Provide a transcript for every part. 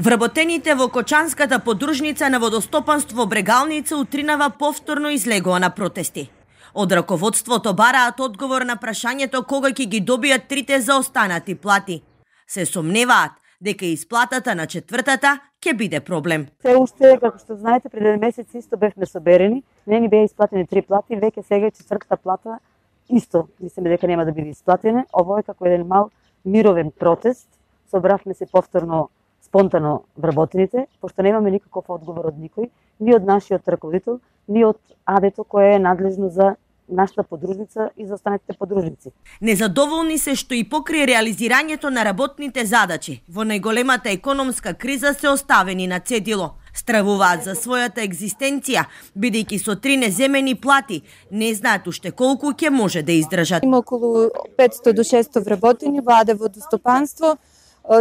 Вработените во Кочанската подружница на водостопанство Брегалница утринава повторно излегува на протести. Од раководството бараат одговор на прашањето кога ќе ги добијат трите заостанати плати. Се сомневаат дека исплатата на четвртата ќе биде проблем. Се уште, како што знаете, пред еден месец исто бевме соберени, не ни беа исплатени три плати, веќе сега е четвртата плата исто, мислиме дека нема да биде исплатена. Ово е како еден мал мировен протест. Собравме се повторно спонтано вработените, пошто немаме никаков одговор од никој, ни од нашиот раководител, ни од АД-то кое е надлежно за нашата подружница и за останатите подружници. Незадоволни се што и покрај реализирањето на работните задачи во најголемата економска криза се оставени на цедило. Стравуваат за својата екзистенција, бидејќи со три неземени плати не знаат уште колку ќе може да издржат. Има околу 500 до 600 вработени во АД водостопанство.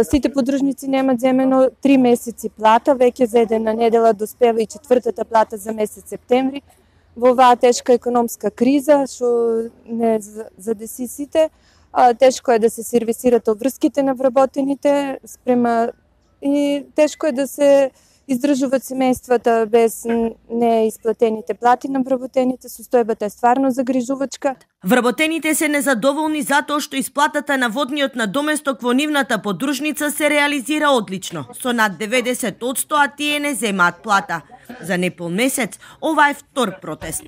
Сите подружници немат земено 3 месеци плата, веќе за една недела доспева и четвртата плата за месец септември. Во оваа тешка економска криза што не задеси сите, тешко е да се сервисират обврските на вработените и тешко е да се издржуваат семејствата без неисплатените плати на вработените. Состојбата е стварно загрижувачка. Вработените се незадоволни затоа што исплатата на водниот надоместок во нивната подружница се реализира одлично, со над 90%, а тие не земаат плата. За непол месец ова е втор протест.